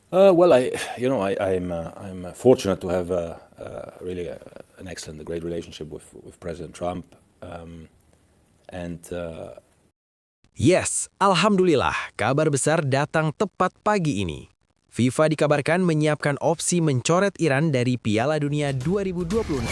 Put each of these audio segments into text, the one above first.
Well, I'm fortunate to have really an excellent, a great relationship with President Trump, and Yes, alhamdulillah, kabar besar datang tepat pagi ini. FIFA dikabarkan menyiapkan opsi mencoret Iran dari Piala Dunia 2026.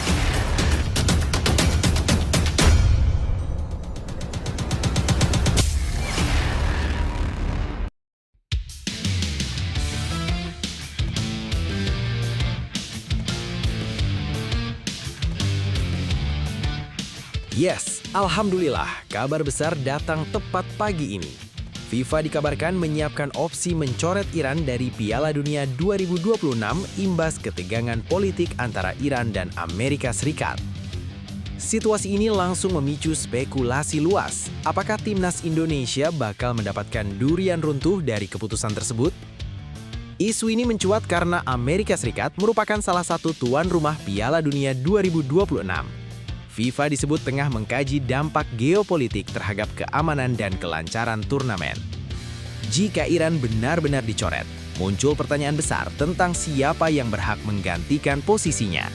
Yes, alhamdulillah, kabar besar datang tepat pagi ini. FIFA dikabarkan menyiapkan opsi mencoret Iran dari Piala Dunia 2026 imbas ketegangan politik antara Iran dan Amerika Serikat. Situasi ini langsung memicu spekulasi luas. Apakah timnas Indonesia bakal mendapatkan durian runtuh dari keputusan tersebut? Isu ini mencuat karena Amerika Serikat merupakan salah satu tuan rumah Piala Dunia 2026. FIFA disebut tengah mengkaji dampak geopolitik terhadap keamanan dan kelancaran turnamen. Jika Iran benar-benar dicoret, muncul pertanyaan besar tentang siapa yang berhak menggantikan posisinya.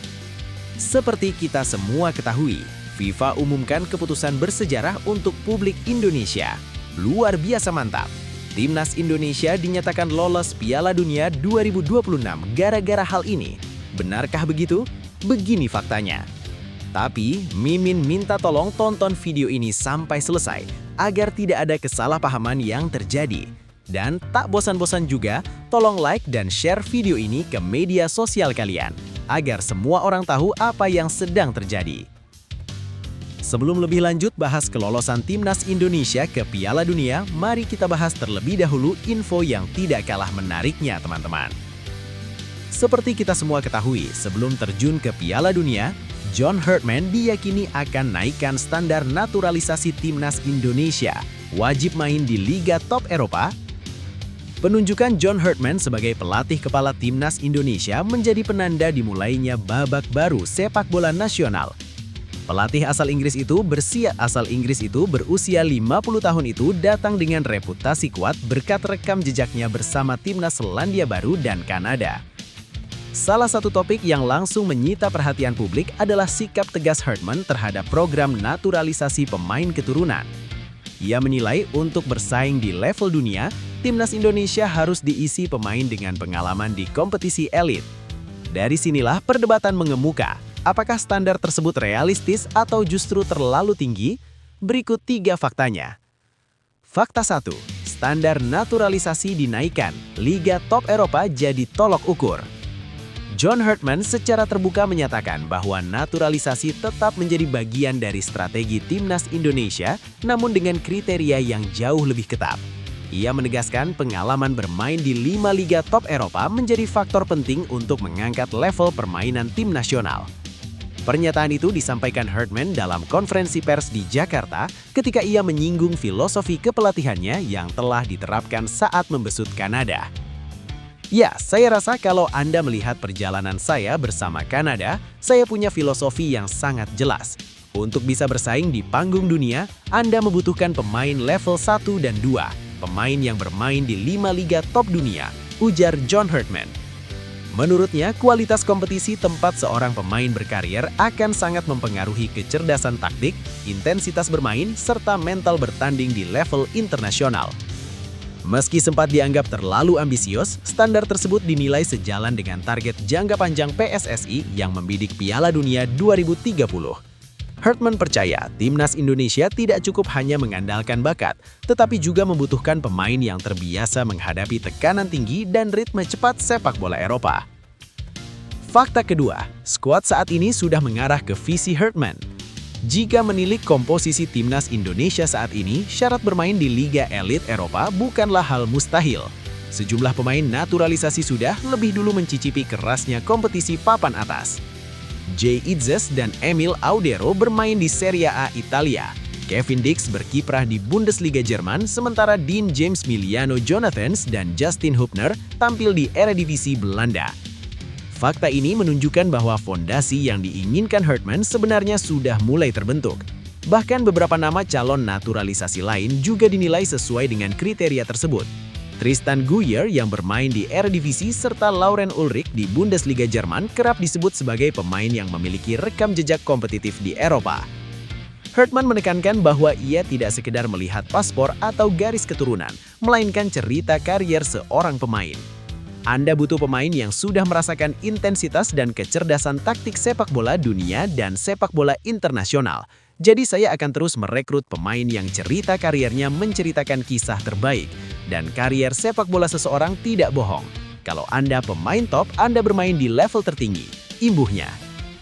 Seperti kita semua ketahui, FIFA umumkan keputusan bersejarah untuk publik Indonesia. Luar biasa mantap. Timnas Indonesia dinyatakan lolos Piala Dunia 2026 gara-gara hal ini. Benarkah begitu? Begini faktanya. Tapi, Mimin minta tolong tonton video ini sampai selesai, agar tidak ada kesalahpahaman yang terjadi. Dan tak bosan-bosan juga, tolong like dan share video ini ke media sosial kalian, agar semua orang tahu apa yang sedang terjadi. Sebelum lebih lanjut bahas kelolosan Timnas Indonesia ke Piala Dunia, mari kita bahas terlebih dahulu info yang tidak kalah menariknya, teman-teman. Seperti kita semua ketahui, sebelum terjun ke Piala Dunia, John Herdman diyakini akan naikkan standar naturalisasi timnas Indonesia, wajib main di Liga Top Eropa. Penunjukan John Herdman sebagai pelatih kepala timnas Indonesia menjadi penanda dimulainya babak baru sepak bola nasional. Pelatih asal Inggris itu berusia 50 tahun itu datang dengan reputasi kuat berkat rekam jejaknya bersama timnas Selandia Baru dan Kanada. Salah satu topik yang langsung menyita perhatian publik adalah sikap tegas Herdman terhadap program naturalisasi pemain keturunan. Ia menilai untuk bersaing di level dunia, timnas Indonesia harus diisi pemain dengan pengalaman di kompetisi elit. Dari sinilah perdebatan mengemuka, apakah standar tersebut realistis atau justru terlalu tinggi? Berikut 3 faktanya. Fakta 1, standar naturalisasi dinaikkan, Liga Top Eropa jadi tolok ukur. John Herdman secara terbuka menyatakan bahwa naturalisasi tetap menjadi bagian dari strategi timnas Indonesia, namun dengan kriteria yang jauh lebih ketat. Ia menegaskan pengalaman bermain di 5 liga top Eropa menjadi faktor penting untuk mengangkat level permainan tim nasional. Pernyataan itu disampaikan Herdman dalam konferensi pers di Jakarta ketika ia menyinggung filosofi kepelatihannya yang telah diterapkan saat membesut Kanada. Ya, saya rasa kalau Anda melihat perjalanan saya bersama Kanada, saya punya filosofi yang sangat jelas. Untuk bisa bersaing di panggung dunia, Anda membutuhkan pemain level 1 dan 2, pemain yang bermain di 5 liga top dunia, ujar John Herdman. Menurutnya, kualitas kompetisi tempat seorang pemain berkarier akan sangat mempengaruhi kecerdasan taktik, intensitas bermain, serta mental bertanding di level internasional. Meski sempat dianggap terlalu ambisius, standar tersebut dinilai sejalan dengan target jangka panjang PSSI yang membidik Piala Dunia 2030. Herdman percaya timnas Indonesia tidak cukup hanya mengandalkan bakat, tetapi juga membutuhkan pemain yang terbiasa menghadapi tekanan tinggi dan ritme cepat sepak bola Eropa. Fakta kedua, skuad saat ini sudah mengarah ke visi Herdman. Jika menilik komposisi timnas Indonesia saat ini, syarat bermain di Liga Elit Eropa bukanlah hal mustahil. Sejumlah pemain naturalisasi sudah lebih dulu mencicipi kerasnya kompetisi papan atas. Jay Itzes dan Emil Audero bermain di Serie A Italia. Kevin Dix berkiprah di Bundesliga Jerman, sementara Dean James Miliano Jonathans dan Justin Hubner tampil di Eredivisie Belanda. Fakta ini menunjukkan bahwa fondasi yang diinginkan Herdman sebenarnya sudah mulai terbentuk. Bahkan beberapa nama calon naturalisasi lain juga dinilai sesuai dengan kriteria tersebut. Tristan Guyer yang bermain di Eredivisie serta Lauren Ulrich di Bundesliga Jerman kerap disebut sebagai pemain yang memiliki rekam jejak kompetitif di Eropa. Hartman menekankan bahwa ia tidak sekedar melihat paspor atau garis keturunan, melainkan cerita karier seorang pemain. Anda butuh pemain yang sudah merasakan intensitas dan kecerdasan taktik sepak bola dunia dan sepak bola internasional. Jadi saya akan terus merekrut pemain yang cerita kariernya menceritakan kisah terbaik. Dan karier sepak bola seseorang tidak bohong. Kalau Anda pemain top, Anda bermain di level tertinggi. Imbuhnya.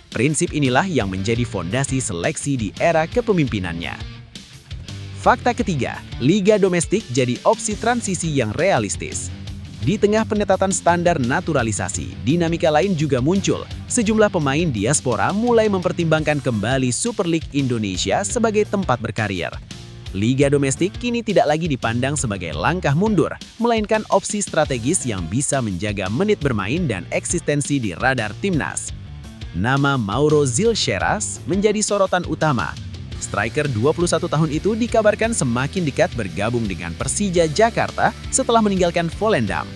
Prinsip inilah yang menjadi fondasi seleksi di era kepemimpinannya. Fakta ketiga, liga domestik jadi opsi transisi yang realistis. Di tengah pengetatan standar naturalisasi, dinamika lain juga muncul. Sejumlah pemain diaspora mulai mempertimbangkan kembali Super League Indonesia sebagai tempat berkarir. Liga domestik kini tidak lagi dipandang sebagai langkah mundur, melainkan opsi strategis yang bisa menjaga menit bermain dan eksistensi di radar timnas. Nama Mauro Zilcheras menjadi sorotan utama. Striker 21 tahun itu dikabarkan semakin dekat bergabung dengan Persija Jakarta setelah meninggalkan Volendam.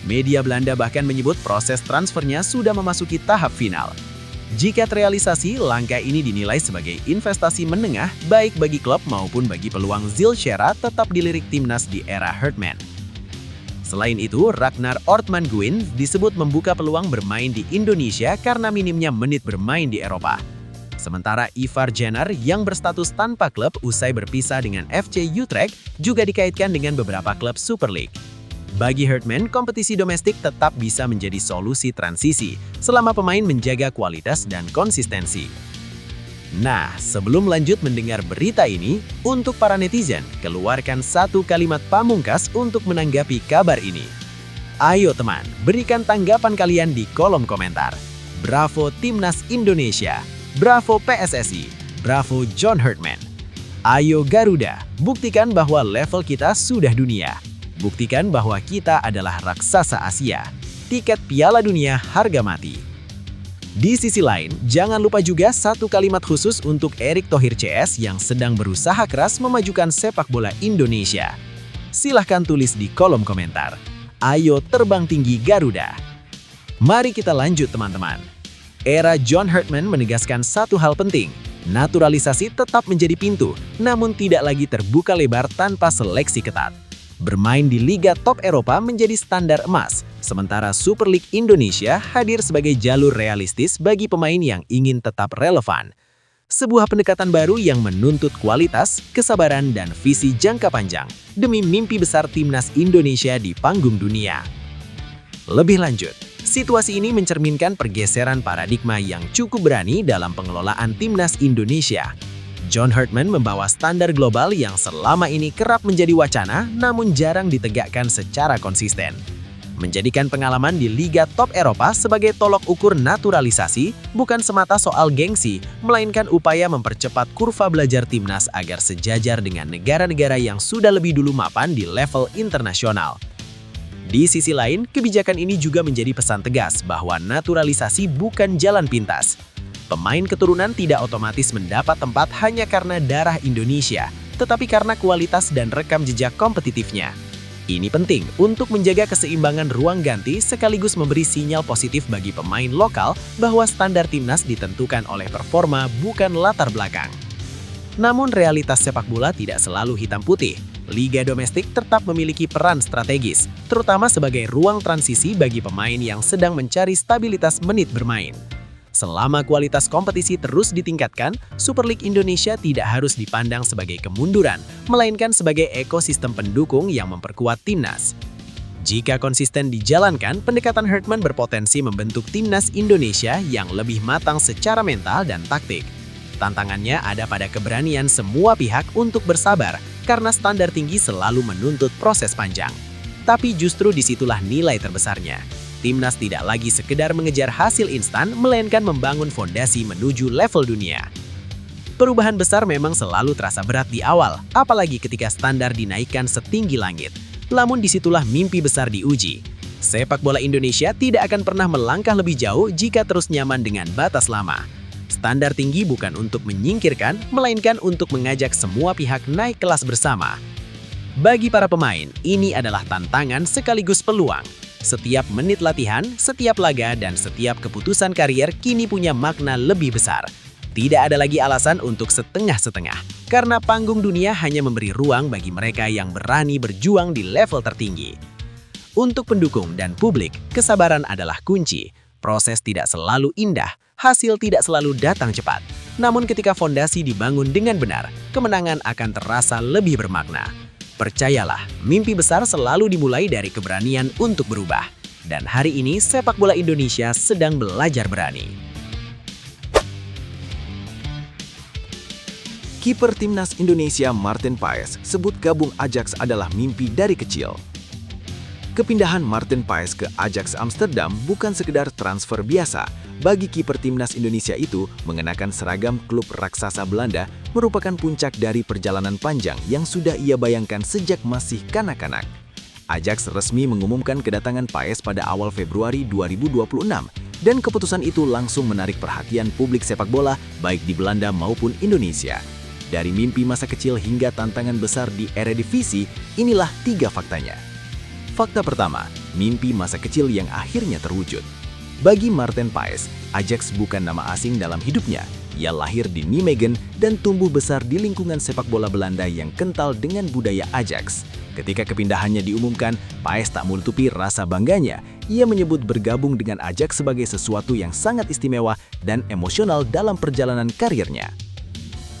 Media Belanda bahkan menyebut proses transfernya sudah memasuki tahap final. Jika terrealisasi, langkah ini dinilai sebagai investasi menengah baik bagi klub maupun bagi peluang Zilcheras tetap dilirik timnas di era Hartman. Selain itu, Ragnar Ortmann-Guin disebut membuka peluang bermain di Indonesia karena minimnya menit bermain di Eropa. Sementara Ivar Jenner yang berstatus tanpa klub usai berpisah dengan FC Utrecht juga dikaitkan dengan beberapa klub Super League. Bagi Hartman, kompetisi domestik tetap bisa menjadi solusi transisi selama pemain menjaga kualitas dan konsistensi. Nah, sebelum lanjut mendengar berita ini, untuk para netizen, keluarkan satu kalimat pamungkas untuk menanggapi kabar ini. Ayo teman, berikan tanggapan kalian di kolom komentar. Bravo Timnas Indonesia! Bravo PSSI, bravo John Hartman. Ayo Garuda, buktikan bahwa level kita sudah dunia. Buktikan bahwa kita adalah raksasa Asia. Tiket Piala Dunia harga mati. Di sisi lain, jangan lupa juga satu kalimat khusus untuk Erick Thohir CS yang sedang berusaha keras memajukan sepak bola Indonesia. Silahkan tulis di kolom komentar. Ayo terbang tinggi Garuda. Mari kita lanjut teman-teman. Era John Hartman menegaskan satu hal penting, naturalisasi tetap menjadi pintu, namun tidak lagi terbuka lebar tanpa seleksi ketat. Bermain di Liga Top Eropa menjadi standar emas, sementara Super League Indonesia hadir sebagai jalur realistis bagi pemain yang ingin tetap relevan. Sebuah pendekatan baru yang menuntut kualitas, kesabaran, dan visi jangka panjang demi mimpi besar timnas Indonesia di panggung dunia. Lebih lanjut, situasi ini mencerminkan pergeseran paradigma yang cukup berani dalam pengelolaan timnas Indonesia. John Hartman membawa standar global yang selama ini kerap menjadi wacana namun jarang ditegakkan secara konsisten. Menjadikan pengalaman di Liga Top Eropa sebagai tolok ukur naturalisasi bukan semata soal gengsi, melainkan upaya mempercepat kurva belajar timnas agar sejajar dengan negara-negara yang sudah lebih dulu mapan di level internasional. Di sisi lain, kebijakan ini juga menjadi pesan tegas bahwa naturalisasi bukan jalan pintas. Pemain keturunan tidak otomatis mendapat tempat hanya karena darah Indonesia, tetapi karena kualitas dan rekam jejak kompetitifnya. Ini penting untuk menjaga keseimbangan ruang ganti sekaligus memberi sinyal positif bagi pemain lokal bahwa standar timnas ditentukan oleh performa bukan latar belakang. Namun realitas sepak bola tidak selalu hitam putih. Liga domestik tetap memiliki peran strategis, terutama sebagai ruang transisi bagi pemain yang sedang mencari stabilitas menit bermain. Selama kualitas kompetisi terus ditingkatkan, Super League Indonesia tidak harus dipandang sebagai kemunduran, melainkan sebagai ekosistem pendukung yang memperkuat timnas. Jika konsisten dijalankan, pendekatan Hartman berpotensi membentuk timnas Indonesia yang lebih matang secara mental dan taktik. Tantangannya ada pada keberanian semua pihak untuk bersabar, karena standar tinggi selalu menuntut proses panjang. Tapi justru disitulah nilai terbesarnya. Timnas tidak lagi sekedar mengejar hasil instan, melainkan membangun fondasi menuju level dunia. Perubahan besar memang selalu terasa berat di awal, apalagi ketika standar dinaikkan setinggi langit. Namun disitulah mimpi besar diuji. Sepak bola Indonesia tidak akan pernah melangkah lebih jauh jika terus nyaman dengan batas lama. Standar tinggi bukan untuk menyingkirkan, melainkan untuk mengajak semua pihak naik kelas bersama. Bagi para pemain, ini adalah tantangan sekaligus peluang. Setiap menit latihan, setiap laga, dan setiap keputusan karier kini punya makna lebih besar. Tidak ada lagi alasan untuk setengah-setengah, karena panggung dunia hanya memberi ruang bagi mereka yang berani berjuang di level tertinggi. Untuk pendukung dan publik, kesabaran adalah kunci. Proses tidak selalu indah, hasil tidak selalu datang cepat. Namun ketika fondasi dibangun dengan benar, kemenangan akan terasa lebih bermakna. Percayalah, mimpi besar selalu dimulai dari keberanian untuk berubah. Dan hari ini sepak bola Indonesia sedang belajar berani. Kiper Timnas Indonesia Maarten Paes sebut gabung Ajax adalah mimpi dari kecil. Kepindahan Maarten Paes ke Ajax Amsterdam bukan sekedar transfer biasa. Bagi kiper Timnas Indonesia itu, mengenakan seragam klub raksasa Belanda merupakan puncak dari perjalanan panjang yang sudah ia bayangkan sejak masih kanak-kanak. Ajax resmi mengumumkan kedatangan Paes pada awal Februari 2026, dan keputusan itu langsung menarik perhatian publik sepak bola baik di Belanda maupun Indonesia. Dari mimpi masa kecil hingga tantangan besar di Eredivisie, inilah 3 faktanya. Fakta pertama, mimpi masa kecil yang akhirnya terwujud. Bagi Maarten Paes, Ajax bukan nama asing dalam hidupnya. Ia lahir di Nijmegen dan tumbuh besar di lingkungan sepak bola Belanda yang kental dengan budaya Ajax. Ketika kepindahannya diumumkan, Paes tak menutupi rasa bangganya. Ia menyebut bergabung dengan Ajax sebagai sesuatu yang sangat istimewa dan emosional dalam perjalanan karirnya.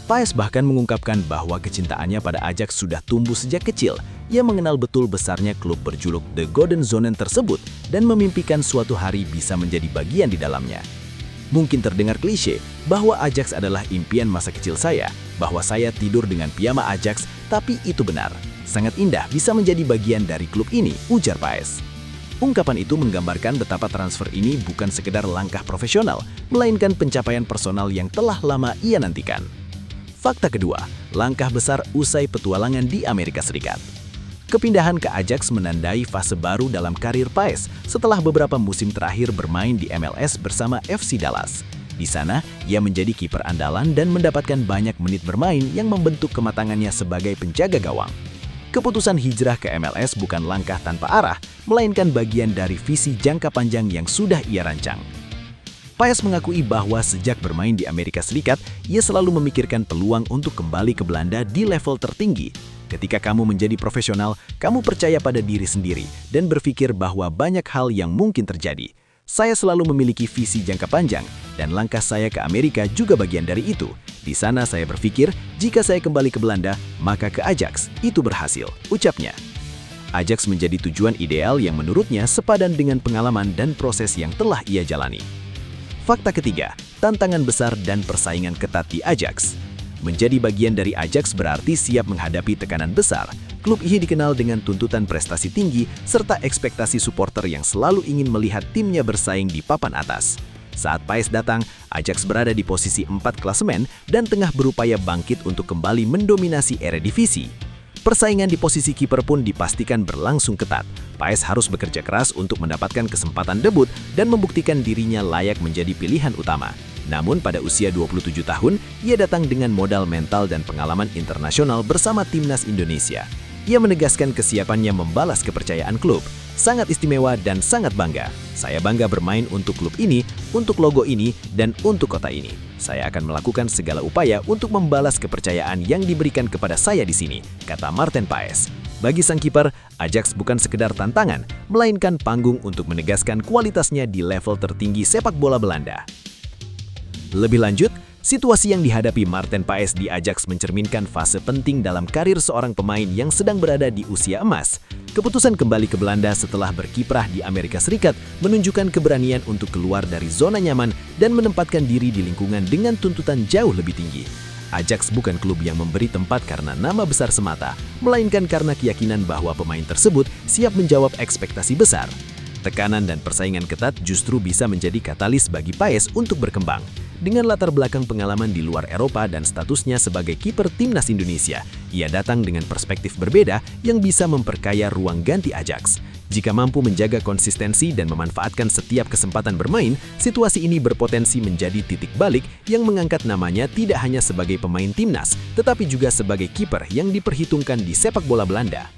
Paes bahkan mengungkapkan bahwa kecintaannya pada Ajax sudah tumbuh sejak kecil. Ia mengenal betul besarnya klub berjuluk The Golden Zonen tersebut dan memimpikan suatu hari bisa menjadi bagian di dalamnya. Mungkin terdengar klise bahwa Ajax adalah impian masa kecil saya, bahwa saya tidur dengan piyama Ajax, tapi itu benar. Sangat indah bisa menjadi bagian dari klub ini, ujar Paes. Ungkapan itu menggambarkan betapa transfer ini bukan sekedar langkah profesional, melainkan pencapaian personal yang telah lama ia nantikan. Fakta kedua, langkah besar usai petualangan di Amerika Serikat. Kepindahan ke Ajax menandai fase baru dalam karir Paes setelah beberapa musim terakhir bermain di MLS bersama FC Dallas. Di sana, ia menjadi kiper andalan dan mendapatkan banyak menit bermain yang membentuk kematangannya sebagai penjaga gawang. Keputusan hijrah ke MLS bukan langkah tanpa arah, melainkan bagian dari visi jangka panjang yang sudah ia rancang. Paes mengakui bahwa sejak bermain di Amerika Serikat, ia selalu memikirkan peluang untuk kembali ke Belanda di level tertinggi. Ketika kamu menjadi profesional, kamu percaya pada diri sendiri dan berpikir bahwa banyak hal yang mungkin terjadi. Saya selalu memiliki visi jangka panjang, dan langkah saya ke Amerika juga bagian dari itu. Di sana saya berpikir, jika saya kembali ke Belanda, maka ke Ajax. Itu berhasil, ucapnya. Ajax menjadi tujuan ideal yang menurutnya sepadan dengan pengalaman dan proses yang telah ia jalani. Fakta ketiga, tantangan besar dan persaingan ketat di Ajax. Menjadi bagian dari Ajax berarti siap menghadapi tekanan besar. Klub ini dikenal dengan tuntutan prestasi tinggi serta ekspektasi supporter yang selalu ingin melihat timnya bersaing di papan atas. Saat Paes datang, Ajax berada di posisi 4 klasemen dan tengah berupaya bangkit untuk kembali mendominasi Eredivisie. Persaingan di posisi kiper pun dipastikan berlangsung ketat. Paes harus bekerja keras untuk mendapatkan kesempatan debut dan membuktikan dirinya layak menjadi pilihan utama. Namun pada usia 27 tahun, ia datang dengan modal mental dan pengalaman internasional bersama Timnas Indonesia. Ia menegaskan kesiapannya membalas kepercayaan klub. Sangat istimewa dan sangat bangga. Saya bangga bermain untuk klub ini, untuk logo ini, dan untuk kota ini. Saya akan melakukan segala upaya untuk membalas kepercayaan yang diberikan kepada saya di sini, kata Maarten Paes. Bagi sang kiper, Ajax bukan sekedar tantangan, melainkan panggung untuk menegaskan kualitasnya di level tertinggi sepak bola Belanda. Lebih lanjut, situasi yang dihadapi Maarten Paes di Ajax mencerminkan fase penting dalam karir seorang pemain yang sedang berada di usia emas. Keputusan kembali ke Belanda setelah berkiprah di Amerika Serikat menunjukkan keberanian untuk keluar dari zona nyaman dan menempatkan diri di lingkungan dengan tuntutan jauh lebih tinggi. Ajax bukan klub yang memberi tempat karena nama besar semata, melainkan karena keyakinan bahwa pemain tersebut siap menjawab ekspektasi besar. Tekanan dan persaingan ketat justru bisa menjadi katalis bagi Paes untuk berkembang. Dengan latar belakang pengalaman di luar Eropa dan statusnya sebagai kiper timnas Indonesia, ia datang dengan perspektif berbeda yang bisa memperkaya ruang ganti Ajax. Jika mampu menjaga konsistensi dan memanfaatkan setiap kesempatan bermain, situasi ini berpotensi menjadi titik balik yang mengangkat namanya tidak hanya sebagai pemain timnas, tetapi juga sebagai kiper yang diperhitungkan di sepak bola Belanda.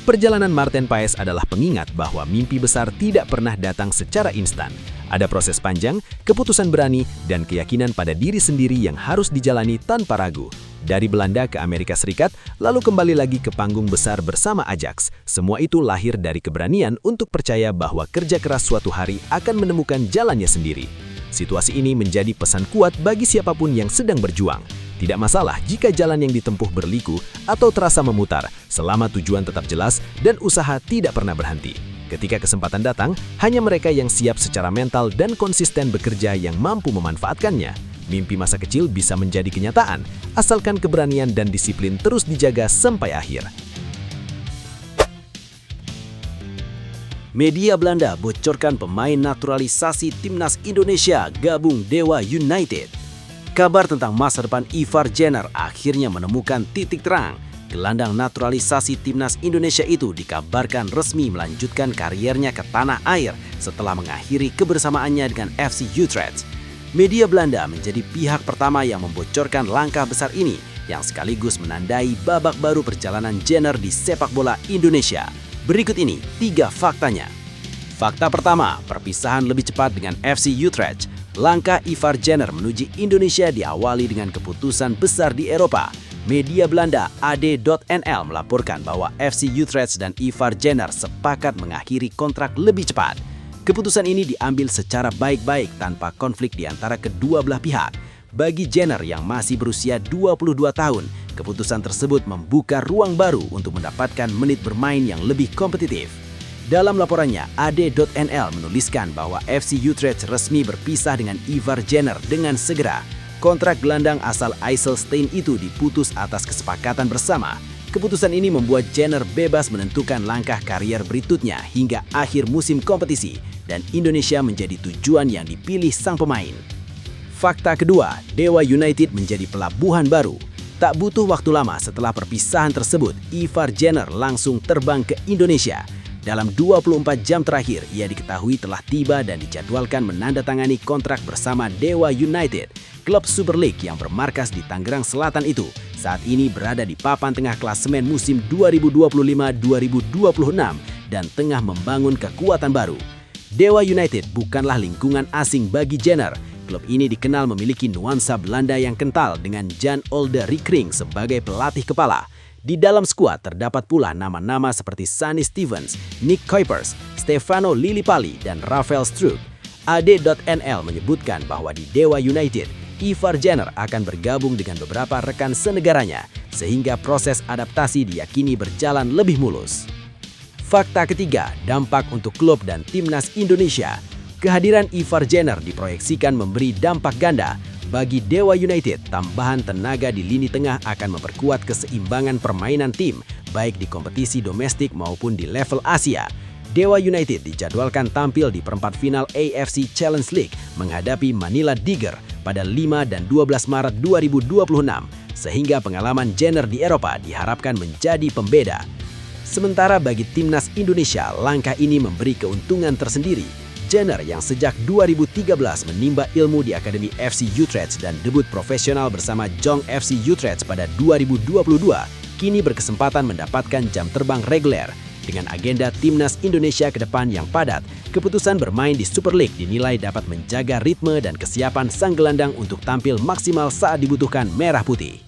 Perjalanan Maarten Paes adalah pengingat bahwa mimpi besar tidak pernah datang secara instan. Ada proses panjang, keputusan berani, dan keyakinan pada diri sendiri yang harus dijalani tanpa ragu. Dari Belanda ke Amerika Serikat, lalu kembali lagi ke panggung besar bersama Ajax. Semua itu lahir dari keberanian untuk percaya bahwa kerja keras suatu hari akan menemukan jalannya sendiri. Situasi ini menjadi pesan kuat bagi siapapun yang sedang berjuang. Tidak masalah jika jalan yang ditempuh berliku atau terasa memutar, selama tujuan tetap jelas dan usaha tidak pernah berhenti. Ketika kesempatan datang, hanya mereka yang siap secara mental dan konsisten bekerja yang mampu memanfaatkannya. Mimpi masa kecil bisa menjadi kenyataan, asalkan keberanian dan disiplin terus dijaga sampai akhir. Media Belanda bocorkan pemain naturalisasi timnas Indonesia gabung Dewa United. Kabar tentang masa depan Ivar Jenner akhirnya menemukan titik terang. Gelandang naturalisasi timnas Indonesia itu dikabarkan resmi melanjutkan kariernya ke tanah air setelah mengakhiri kebersamaannya dengan FC Utrecht. Media Belanda menjadi pihak pertama yang membocorkan langkah besar ini, yang sekaligus menandai babak baru perjalanan Jenner di sepak bola Indonesia. Berikut ini 3 faktanya. Fakta pertama, perpisahan lebih cepat dengan FC Utrecht. Langkah Ivar Jenner menuju Indonesia diawali dengan keputusan besar di Eropa. Media Belanda AD.NL melaporkan bahwa FC Utrecht dan Ivar Jenner sepakat mengakhiri kontrak lebih cepat. Keputusan ini diambil secara baik-baik tanpa konflik di antara kedua belah pihak. Bagi Jenner yang masih berusia 22 tahun, keputusan tersebut membuka ruang baru untuk mendapatkan menit bermain yang lebih kompetitif. Dalam laporannya, AD.NL menuliskan bahwa FC Utrecht resmi berpisah dengan Ivar Jenner dengan segera. Kontrak gelandang asal IJsselstein itu diputus atas kesepakatan bersama. Keputusan ini membuat Jenner bebas menentukan langkah karier berikutnya hingga akhir musim kompetisi, dan Indonesia menjadi tujuan yang dipilih sang pemain. Fakta kedua, Dewa United menjadi pelabuhan baru. Tak butuh waktu lama setelah perpisahan tersebut, Ivar Jenner langsung terbang ke Indonesia. Dalam 24 jam terakhir, ia diketahui telah tiba dan dijadwalkan menandatangani kontrak bersama Dewa United. Klub Super League yang bermarkas di Tangerang Selatan itu saat ini berada di papan tengah klasemen musim 2025-2026 dan tengah membangun kekuatan baru. Dewa United bukanlah lingkungan asing bagi Jenner. Klub ini dikenal memiliki nuansa Belanda yang kental dengan Jan Olde Rikring sebagai pelatih kepala. Di dalam skuad terdapat pula nama-nama seperti Sunny Stevens, Nick Kuipers, Stefano Lillipali, dan Rafael Struijk. AD.NL menyebutkan bahwa di Dewa United, Ivar Jenner akan bergabung dengan beberapa rekan senegaranya, sehingga proses adaptasi diyakini berjalan lebih mulus. Fakta ketiga, dampak untuk klub dan timnas Indonesia. Kehadiran Ivar Jenner diproyeksikan memberi dampak ganda. Bagi Dewa United, tambahan tenaga di lini tengah akan memperkuat keseimbangan permainan tim, baik di kompetisi domestik maupun di level Asia. Dewa United dijadwalkan tampil di perempat final AFC Challenge League menghadapi Manila Tiger pada 5 dan 12 Maret 2026, sehingga pengalaman Jenner di Eropa diharapkan menjadi pembeda. Sementara bagi timnas Indonesia, langkah ini memberi keuntungan tersendiri. Jenner yang sejak 2013 menimba ilmu di Akademi FC Utrecht dan debut profesional bersama Jong FC Utrecht pada 2022, kini berkesempatan mendapatkan jam terbang reguler. Dengan agenda timnas Indonesia ke depan yang padat, keputusan bermain di Super League dinilai dapat menjaga ritme dan kesiapan sang gelandang untuk tampil maksimal saat dibutuhkan merah putih.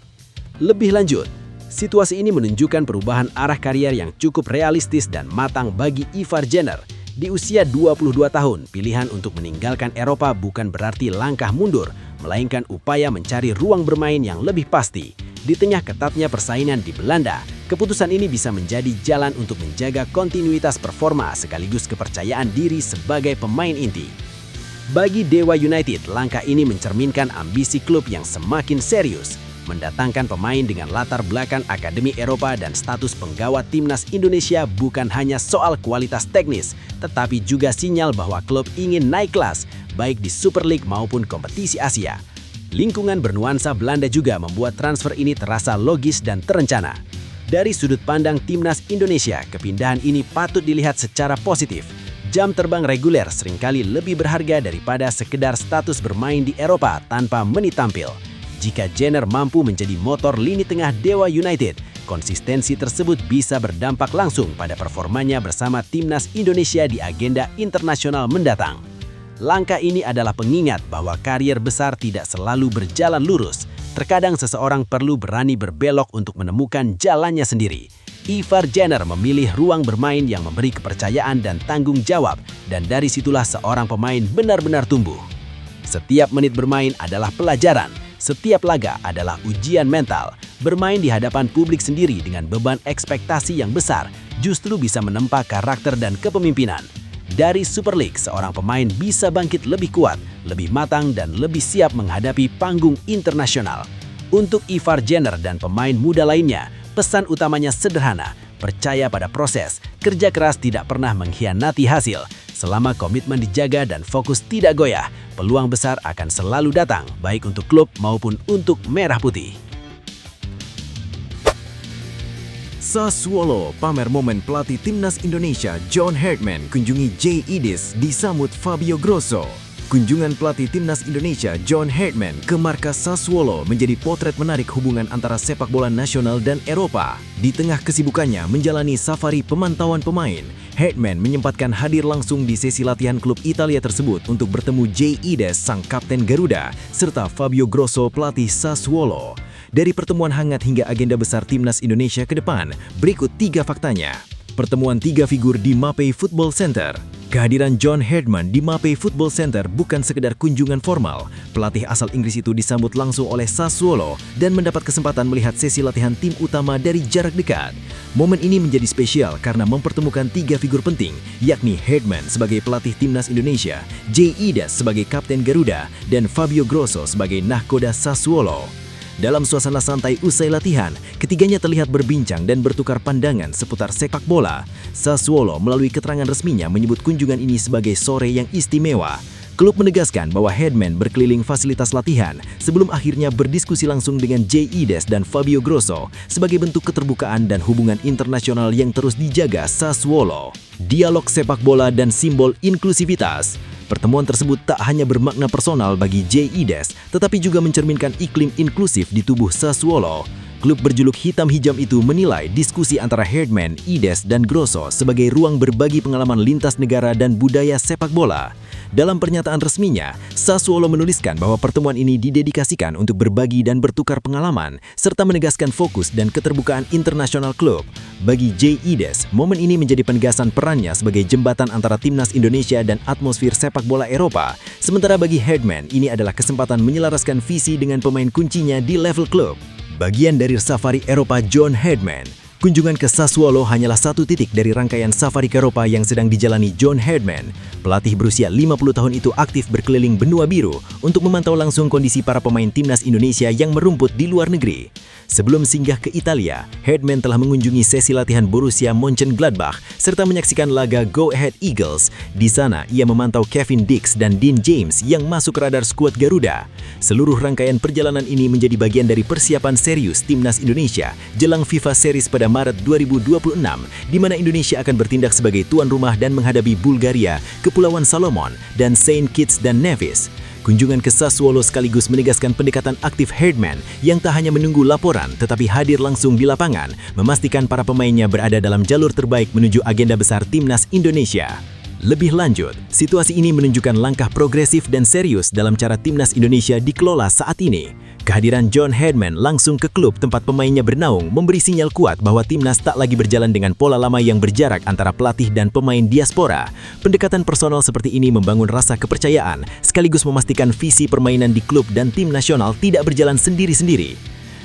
Lebih lanjut, situasi ini menunjukkan perubahan arah karier yang cukup realistis dan matang bagi Ivar Jenner. Di usia 22 tahun, pilihan untuk meninggalkan Eropa bukan berarti langkah mundur, melainkan upaya mencari ruang bermain yang lebih pasti. Di tengah ketatnya persaingan di Belanda, keputusan ini bisa menjadi jalan untuk menjaga kontinuitas performa sekaligus kepercayaan diri sebagai pemain inti. Bagi Dewa United, langkah ini mencerminkan ambisi klub yang semakin serius, mendatangkan pemain dengan latar belakang Akademi Eropa dan status penggawa timnas Indonesia bukan hanya soal kualitas teknis, tetapi juga sinyal bahwa klub ingin naik kelas, baik di Super League maupun kompetisi Asia. Lingkungan bernuansa Belanda juga membuat transfer ini terasa logis dan terencana. Dari sudut pandang timnas Indonesia, kepindahan ini patut dilihat secara positif. Jam terbang reguler seringkali lebih berharga daripada sekedar status bermain di Eropa tanpa menit tampil. Jika Jenner mampu menjadi motor lini tengah Dewa United, konsistensi tersebut bisa berdampak langsung pada performanya bersama timnas Indonesia di agenda internasional mendatang. Langkah ini adalah pengingat bahwa karier besar tidak selalu berjalan lurus. Terkadang seseorang perlu berani berbelok untuk menemukan jalannya sendiri. Ivar Jenner memilih ruang bermain yang memberi kepercayaan dan tanggung jawab, dan dari situlah seorang pemain benar-benar tumbuh. Setiap menit bermain adalah pelajaran, setiap laga adalah ujian mental. Bermain di hadapan publik sendiri dengan beban ekspektasi yang besar justru bisa menempa karakter dan kepemimpinan. Dari Super League, seorang pemain bisa bangkit lebih kuat, lebih matang, dan lebih siap menghadapi panggung internasional. Untuk Ivar Jenner dan pemain muda lainnya, pesan utamanya sederhana, percaya pada proses, kerja keras tidak pernah mengkhianati hasil. Selama komitmen dijaga dan fokus tidak goyah, peluang besar akan selalu datang, baik untuk klub maupun untuk Merah Putih. Sassuolo pamer momen pelatih timnas Indonesia John Herdman kunjungi Jay Eades disambut Fabio Grosso. Kunjungan pelatih timnas Indonesia John Herdman ke markas Sassuolo menjadi potret menarik hubungan antara sepak bola nasional dan Eropa. Di tengah kesibukannya menjalani safari pemantauan pemain, Herdman menyempatkan hadir langsung di sesi latihan klub Italia tersebut untuk bertemu Jay Eades, sang kapten Garuda, serta Fabio Grosso, pelatih Sassuolo. Dari pertemuan hangat hingga agenda besar timnas Indonesia ke depan, berikut 3 faktanya. Pertemuan 3 figur di Mapei Football Center. Kehadiran John Herdman di Mapei Football Center bukan sekedar kunjungan formal. Pelatih asal Inggris itu disambut langsung oleh Sassuolo dan mendapat kesempatan melihat sesi latihan tim utama dari jarak dekat. Momen ini menjadi spesial karena mempertemukan 3 figur penting, yakni Herdman sebagai pelatih timnas Indonesia, Jay Eades sebagai kapten Garuda, dan Fabio Grosso sebagai nahkoda Sassuolo. Dalam suasana santai usai latihan, ketiganya terlihat berbincang dan bertukar pandangan seputar sepak bola. Sassuolo melalui keterangan resminya menyebut kunjungan ini sebagai sore yang istimewa. Klub menegaskan bahwa Herdman berkeliling fasilitas latihan sebelum akhirnya berdiskusi langsung dengan Jay Eades dan Fabio Grosso sebagai bentuk keterbukaan dan hubungan internasional yang terus dijaga Sassuolo. Dialog sepak bola dan simbol inklusivitas. Pertemuan tersebut tak hanya bermakna personal bagi Jay Eades, tetapi juga mencerminkan iklim inklusif di tubuh Sassuolo. Klub berjuluk Hitam Hijam itu menilai diskusi antara Herdman, Eades, dan Grosso sebagai ruang berbagi pengalaman lintas negara dan budaya sepak bola. Dalam pernyataan resminya, Sassuolo menuliskan bahwa pertemuan ini didedikasikan untuk berbagi dan bertukar pengalaman, serta menegaskan fokus dan keterbukaan internasional klub. Bagi Jay Eades, momen ini menjadi penegasan perannya sebagai jembatan antara timnas Indonesia dan atmosfer sepak bola Eropa. Sementara bagi Herdman, ini adalah kesempatan menyelaraskan visi dengan pemain kuncinya di level klub. Bagian dari safari Eropa John Herdman. Kunjungan ke Sassuolo hanyalah satu titik dari rangkaian safari ke Eropa yang sedang dijalani John Herdman. Pelatih berusia 50 tahun itu aktif berkeliling benua biru untuk memantau langsung kondisi para pemain timnas Indonesia yang merumput di luar negeri. Sebelum singgah ke Italia, Herdman telah mengunjungi sesi latihan Borussia Mönchengladbach serta menyaksikan laga Go Ahead Eagles. Di sana, ia memantau Kevin Dix dan Dean James yang masuk radar skuad Garuda. Seluruh rangkaian perjalanan ini menjadi bagian dari persiapan serius timnas Indonesia jelang FIFA Series pada Maret 2026, di mana Indonesia akan bertindak sebagai tuan rumah dan menghadapi Bulgaria, Kepulauan Solomon, dan Saint Kitts dan Nevis. Kunjungan ke Sassuolo sekaligus menegaskan pendekatan aktif Herdman yang tak hanya menunggu laporan tetapi hadir langsung di lapangan, memastikan para pemainnya berada dalam jalur terbaik menuju agenda besar timnas Indonesia. Lebih lanjut, situasi ini menunjukkan langkah progresif dan serius dalam cara timnas Indonesia dikelola saat ini. Kehadiran John Herdman langsung ke klub tempat pemainnya bernaung memberi sinyal kuat bahwa timnas tak lagi berjalan dengan pola lama yang berjarak antara pelatih dan pemain diaspora. Pendekatan personal seperti ini membangun rasa kepercayaan, sekaligus memastikan visi permainan di klub dan tim nasional tidak berjalan sendiri-sendiri.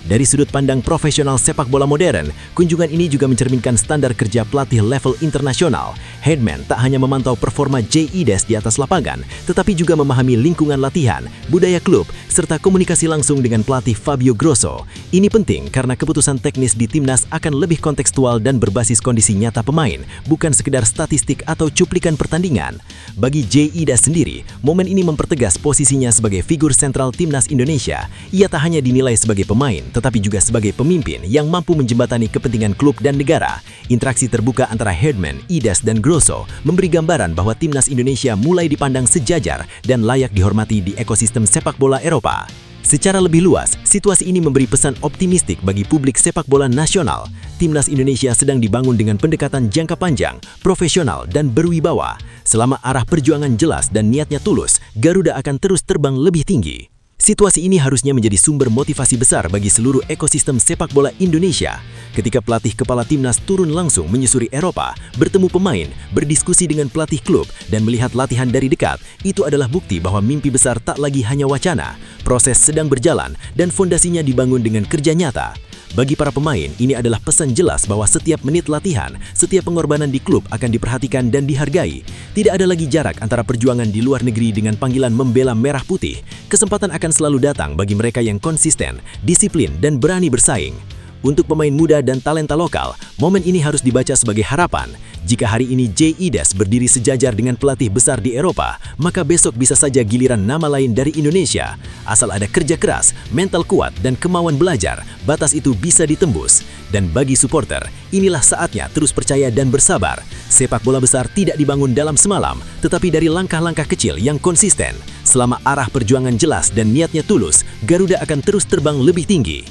Dari sudut pandang profesional sepak bola modern, kunjungan ini juga mencerminkan standar kerja pelatih level internasional. Headman tak hanya memantau performa J.I.D.E.S di atas lapangan, tetapi juga memahami lingkungan latihan, budaya klub, serta komunikasi langsung dengan pelatih Fabio Grosso. Ini penting karena keputusan teknis di timnas akan lebih kontekstual dan berbasis kondisi nyata pemain, bukan sekedar statistik atau cuplikan pertandingan. Bagi J.I.D.E.S sendiri, momen ini mempertegas posisinya sebagai figur sentral timnas Indonesia. Ia tak hanya dinilai sebagai pemain, tetapi juga sebagai pemimpin yang mampu menjembatani kepentingan klub dan negara. Interaksi terbuka antara Herdman, Idas, dan Grosso memberi gambaran bahwa timnas Indonesia mulai dipandang sejajar dan layak dihormati di ekosistem sepak bola Eropa. Secara lebih luas, situasi ini memberi pesan optimistik bagi publik sepak bola nasional. Timnas Indonesia sedang dibangun dengan pendekatan jangka panjang, profesional, dan berwibawa. Selama arah perjuangan jelas dan niatnya tulus, Garuda akan terus terbang lebih tinggi. Situasi ini harusnya menjadi sumber motivasi besar bagi seluruh ekosistem sepak bola Indonesia. Ketika pelatih kepala timnas turun langsung menyusuri Eropa, bertemu pemain, berdiskusi dengan pelatih klub, dan melihat latihan dari dekat, itu adalah bukti bahwa mimpi besar tak lagi hanya wacana. Proses sedang berjalan dan fondasinya dibangun dengan kerja nyata. Bagi para pemain, ini adalah pesan jelas bahwa setiap menit latihan, setiap pengorbanan di klub akan diperhatikan dan dihargai. Tidak ada lagi jarak antara perjuangan di luar negeri dengan panggilan membela merah putih. Kesempatan akan selalu datang bagi mereka yang konsisten, disiplin, dan berani bersaing. Untuk pemain muda dan talenta lokal, momen ini harus dibaca sebagai harapan. Jika hari ini J.I.D.E.S berdiri sejajar dengan pelatih besar di Eropa, maka besok bisa saja giliran nama lain dari Indonesia. Asal ada kerja keras, mental kuat, dan kemauan belajar, batas itu bisa ditembus. Dan bagi supporter, inilah saatnya terus percaya dan bersabar. Sepak bola besar tidak dibangun dalam semalam, tetapi dari langkah-langkah kecil yang konsisten. Selama arah perjuangan jelas dan niatnya tulus, Garuda akan terus terbang lebih tinggi.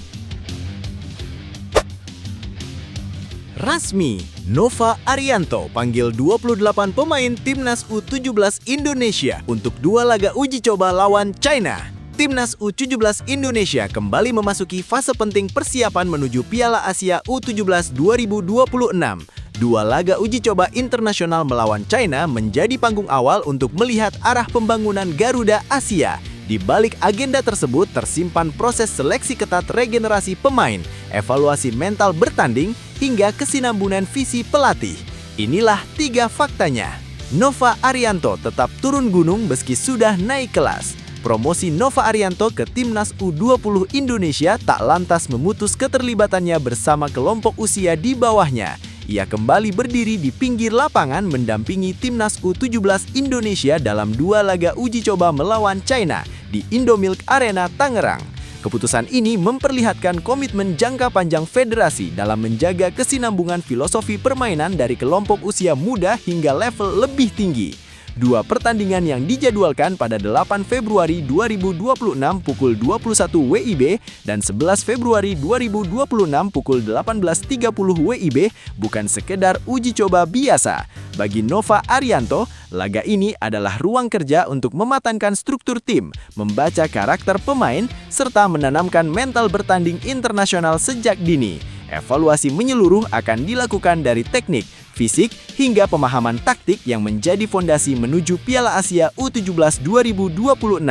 Rasmi, Nova Arianto panggil 28 pemain Timnas U17 Indonesia untuk 2 laga uji coba lawan China. Timnas U17 Indonesia kembali memasuki fase penting persiapan menuju Piala Asia U17 2026. 2 laga uji coba internasional melawan China menjadi panggung awal untuk melihat arah pembangunan Garuda Asia. Di balik agenda tersebut tersimpan proses seleksi ketat regenerasi pemain, evaluasi mental bertanding, hingga kesinambungan visi pelatih. Inilah 3 faktanya. Nova Arianto tetap turun gunung meski sudah naik kelas. Promosi Nova Arianto ke Timnas U20 Indonesia tak lantas memutus keterlibatannya bersama kelompok usia di bawahnya. Ia kembali berdiri di pinggir lapangan mendampingi Timnas U17 Indonesia dalam 2 laga uji coba melawan China di Indomilk Arena Tangerang. Keputusan ini memperlihatkan komitmen jangka panjang federasi dalam menjaga kesinambungan filosofi permainan dari kelompok usia muda hingga level lebih tinggi. 2 pertandingan yang dijadwalkan pada 8 Februari 2026 pukul 21 WIB dan 11 Februari 2026 pukul 18.30 WIB bukan sekedar uji coba biasa. Bagi Nova Arianto, laga ini adalah ruang kerja untuk mematangkan struktur tim, membaca karakter pemain, serta menanamkan mental bertanding internasional sejak dini. Evaluasi menyeluruh akan dilakukan dari teknik, fisik, hingga pemahaman taktik yang menjadi fondasi menuju Piala Asia U17 2026.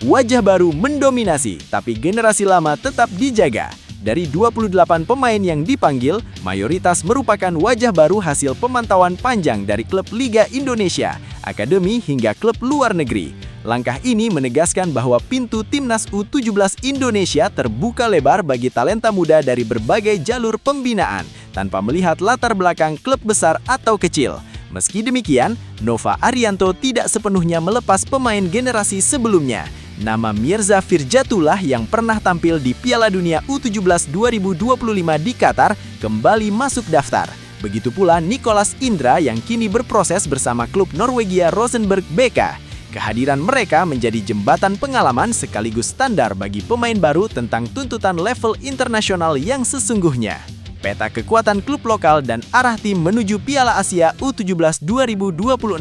Wajah baru mendominasi, tapi generasi lama tetap dijaga. Dari 28 pemain yang dipanggil, mayoritas merupakan wajah baru hasil pemantauan panjang dari klub Liga Indonesia, akademi hingga klub luar negeri. Langkah ini menegaskan bahwa pintu Timnas U17 Indonesia terbuka lebar bagi talenta muda dari berbagai jalur pembinaan, tanpa melihat latar belakang klub besar atau kecil. Meski demikian, Nova Arianto tidak sepenuhnya melepas pemain generasi sebelumnya. Nama Mirza Firjatullah yang pernah tampil di Piala Dunia U17 2025 di Qatar kembali masuk daftar. Begitu pula Nicholas Indra yang kini berproses bersama klub Norwegia Rosenborg BK. Kehadiran mereka menjadi jembatan pengalaman sekaligus standar bagi pemain baru tentang tuntutan level internasional yang sesungguhnya. Peta kekuatan klub lokal dan arah tim menuju Piala Asia U17 2026.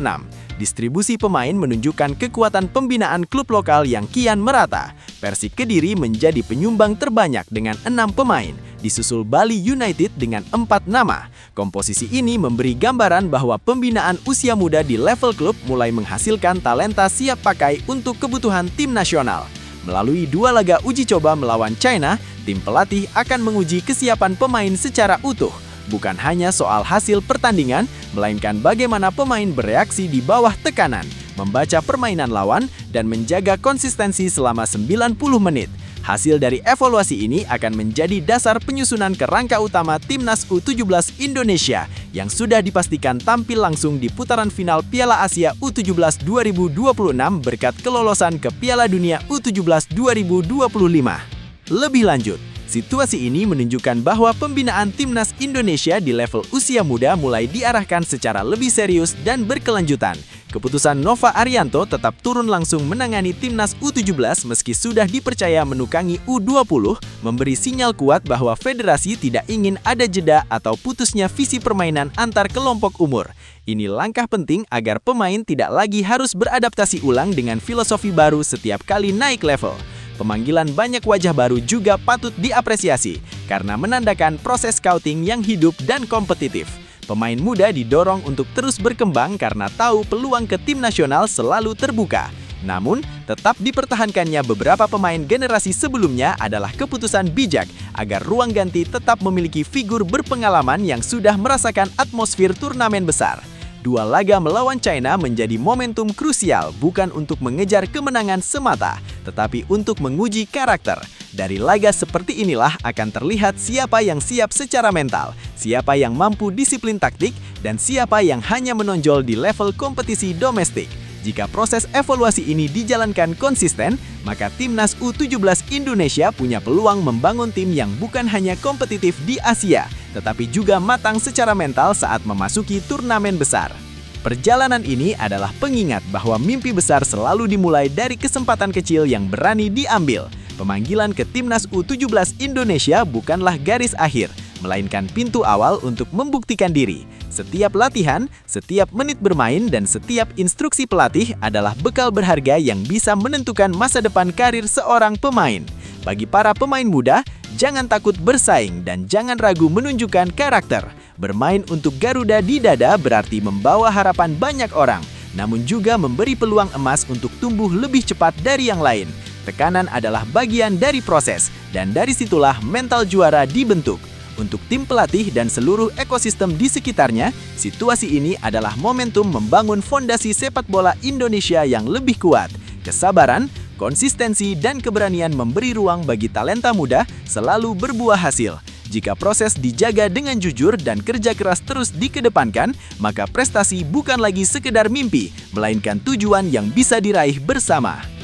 Distribusi pemain menunjukkan kekuatan pembinaan klub lokal yang kian merata. Persik Kediri menjadi penyumbang terbanyak dengan 6 pemain, disusul Bali United dengan 4 nama. Komposisi ini memberi gambaran bahwa pembinaan usia muda di level klub mulai menghasilkan talenta siap pakai untuk kebutuhan tim nasional. Melalui 2 laga uji coba melawan China, tim pelatih akan menguji kesiapan pemain secara utuh. Bukan hanya soal hasil pertandingan, melainkan bagaimana pemain bereaksi di bawah tekanan, membaca permainan lawan, dan menjaga konsistensi selama 90 menit. Hasil dari evaluasi ini akan menjadi dasar penyusunan kerangka utama Timnas U17 Indonesia yang sudah dipastikan tampil langsung di putaran final Piala Asia U17 2026 berkat kelolosan ke Piala Dunia U17 2025. Lebih lanjut, situasi ini menunjukkan bahwa pembinaan Timnas Indonesia di level usia muda mulai diarahkan secara lebih serius dan berkelanjutan. Keputusan Nova Arianto tetap turun langsung menangani Timnas U17 meski sudah dipercaya menukangi U20, memberi sinyal kuat bahwa federasi tidak ingin ada jeda atau putusnya visi permainan antar kelompok umur. Ini langkah penting agar pemain tidak lagi harus beradaptasi ulang dengan filosofi baru setiap kali naik level. Pemanggilan banyak wajah baru juga patut diapresiasi karena menandakan proses scouting yang hidup dan kompetitif. Pemain muda didorong untuk terus berkembang karena tahu peluang ke tim nasional selalu terbuka. Namun, tetap dipertahankannya beberapa pemain generasi sebelumnya adalah keputusan bijak agar ruang ganti tetap memiliki figur berpengalaman yang sudah merasakan atmosfer turnamen besar. Dua laga melawan China menjadi momentum krusial bukan untuk mengejar kemenangan semata, tetapi untuk menguji karakter. Dari laga seperti inilah akan terlihat siapa yang siap secara mental, siapa yang mampu disiplin taktik, dan siapa yang hanya menonjol di level kompetisi domestik. Jika proses evaluasi ini dijalankan konsisten, maka Timnas U17 Indonesia punya peluang membangun tim yang bukan hanya kompetitif di Asia, tetapi juga matang secara mental saat memasuki turnamen besar. Perjalanan ini adalah pengingat bahwa mimpi besar selalu dimulai dari kesempatan kecil yang berani diambil. Pemanggilan ke Timnas U17 Indonesia bukanlah garis akhir, melainkan pintu awal untuk membuktikan diri. Setiap latihan, setiap menit bermain, dan setiap instruksi pelatih adalah bekal berharga yang bisa menentukan masa depan karir seorang pemain. Bagi para pemain muda, jangan takut bersaing dan jangan ragu menunjukkan karakter. Bermain untuk Garuda di dada berarti membawa harapan banyak orang, namun juga memberi peluang emas untuk tumbuh lebih cepat dari yang lain. Tekanan adalah bagian dari proses, dan dari situlah mental juara dibentuk. Untuk tim pelatih dan seluruh ekosistem di sekitarnya, situasi ini adalah momentum membangun fondasi sepak bola Indonesia yang lebih kuat. Kesabaran, konsistensi, dan keberanian memberi ruang bagi talenta muda selalu berbuah hasil. Jika proses dijaga dengan jujur dan kerja keras terus dikedepankan, maka prestasi bukan lagi sekedar mimpi, melainkan tujuan yang bisa diraih bersama.